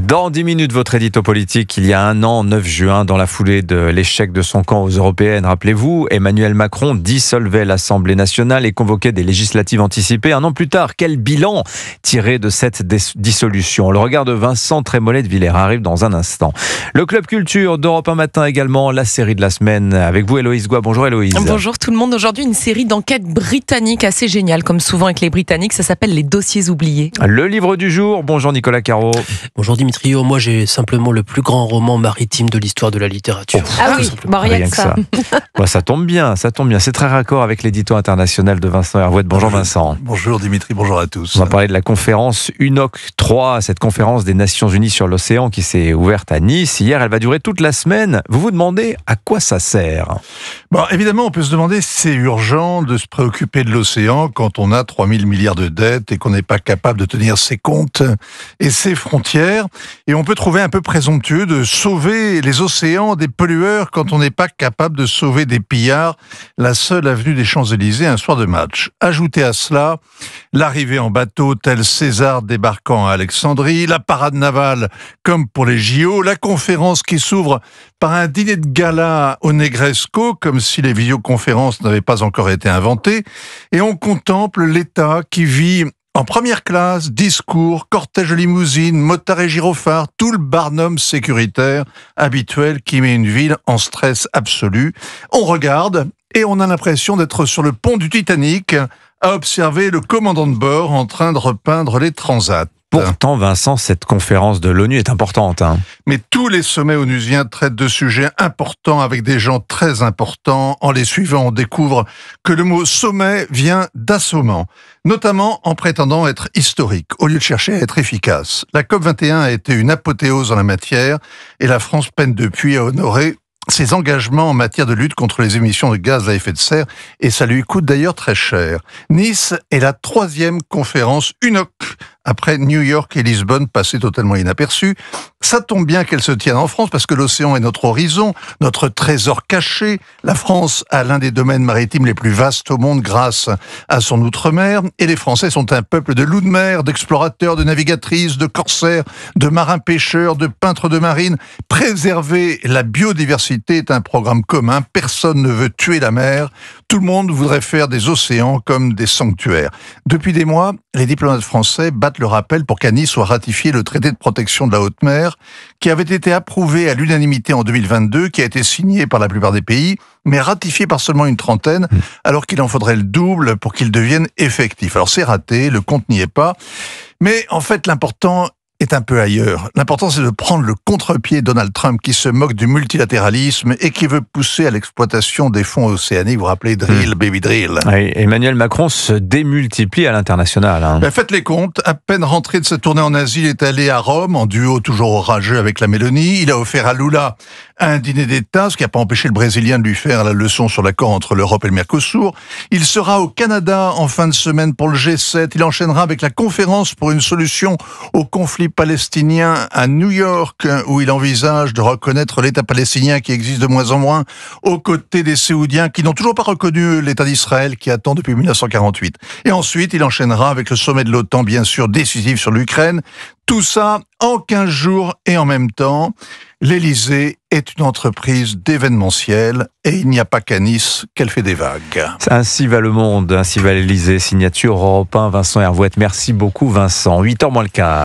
Dans 10 minutes, votre édito politique. Il y a un an, 9 juin, dans la foulée de l'échec de son camp aux européennes, rappelez-vous, Emmanuel Macron dissolvait l'Assemblée nationale et convoquait des législatives anticipées. Un an plus tard, quel bilan tiré de cette dissolution? Le regard de Vincent Trémollet de Villers arrive dans un instant. Le Club Culture d'Europe 1 Matin également, la série de la semaine. Avec vous, Héloïse Goua. Bonjour Héloïse. Bonjour tout le monde. Aujourd'hui, une série d'enquêtes britanniques assez géniale, comme souvent avec les Britanniques. Ça s'appelle Les Dossiers oubliés. Le livre du jour. Bonjour Nicolas Caro. Bonjour Dimitri. Moi j'ai simplement le plus grand roman maritime de l'histoire de la littérature. Ah oui, rien que ça. Bon, ça tombe bien. C'est très raccord avec l'édito international de Vincent Hervouet. Bonjour Vincent. Bonjour Dimitri, bonjour à tous. On va parler de la conférence UNOC 3, cette conférence des Nations Unies sur l'océan qui s'est ouverte à Nice. Hier, elle va durer toute la semaine. Vous vous demandez à quoi ça sert? Bon, évidemment, on peut se demander si c'est urgent de se préoccuper de l'océan quand on a 3 000 milliards de dettes et qu'on n'est pas capable de tenir ses comptes et ses frontières. Et on peut trouver un peu présomptueux de sauver les océans des pollueurs quand on n'est pas capable de sauver des pillards, la seule avenue des Champs-Élysées un soir de match. Ajoutez à cela l'arrivée en bateau tel César débarquant à Alexandrie, la parade navale comme pour les JO, la conférence qui s'ouvre par un dîner de gala au Negresco, comme si les visioconférences n'avaient pas encore été inventées, et on contemple l'État qui vit en première classe, discours, cortège de limousines, motards et gyrophares, tout le barnum sécuritaire habituel qui met une ville en stress absolu. On regarde et on a l'impression d'être sur le pont du Titanic à observer le commandant de bord en train de repeindre les transats. Pourtant, Vincent, cette conférence de l'ONU est importante. Mais tous les sommets onusiens traitent de sujets importants avec des gens très importants. En les suivant, on découvre que le mot sommet vient d'assommant, notamment en prétendant être historique, au lieu de chercher à être efficace. La COP21 a été une apothéose en la matière et la France peine depuis à honorer ses engagements en matière de lutte contre les émissions de gaz à effet de serre, et ça lui coûte d'ailleurs très cher. Nice est la 3e conférence UNOC, après New York et Lisbonne passées totalement inaperçues. Ça tombe bien qu'elle se tienne en France, parce que l'océan est notre horizon, notre trésor caché. La France a l'un des domaines maritimes les plus vastes au monde grâce à son outre-mer, et les Français sont un peuple de loups de mer, d'explorateurs, de navigatrices, de corsaires, de marins-pêcheurs, de peintres de marine. Préserver la biodiversité est un programme commun. Personne ne veut tuer la mer. Tout le monde voudrait faire des océans comme des sanctuaires. Depuis des mois, les diplomates français battent le rappel pour qu'à Nice soit ratifié le traité de protection de la haute mer, qui avait été approuvé à l'unanimité en 2022, qui a été signé par la plupart des pays, mais ratifié par seulement une trentaine, alors qu'il en faudrait le double pour qu'il devienne effectif. Alors c'est raté, le compte n'y est pas. Mais en fait, l'important est un peu ailleurs. L'important, c'est de prendre le contre-pied Donald Trump qui se moque du multilatéralisme et qui veut pousser à l'exploitation des fonds océaniques. Vous vous rappelez, drill, baby drill. Oui, Emmanuel Macron se démultiplie à l'international. Faites les comptes. À peine rentré de sa tournée en Asie, il est allé à Rome, en duo toujours orageux avec la Mélanie. Il a offert à Lula un dîner d'État, ce qui n'a pas empêché le Brésilien de lui faire la leçon sur l'accord entre l'Europe et le Mercosur. Il sera au Canada en fin de semaine pour le G7. Il enchaînera avec la conférence pour une solution au conflit palestinien à New York, où il envisage de reconnaître l'État palestinien qui existe de moins en moins, aux côtés des Saoudiens qui n'ont toujours pas reconnu l'État d'Israël qui attend depuis 1948. Et ensuite, il enchaînera avec le sommet de l'OTAN, bien sûr, décisif sur l'Ukraine. Tout ça en 15 jours et en même temps. L'Élysée est une entreprise d'événementiel et il n'y a pas qu'à Nice qu'elle fait des vagues. Ainsi va le monde, ainsi va l'Élysée. Signature Europe 1, Vincent Hervouet. Merci beaucoup Vincent. 8h moins le quart.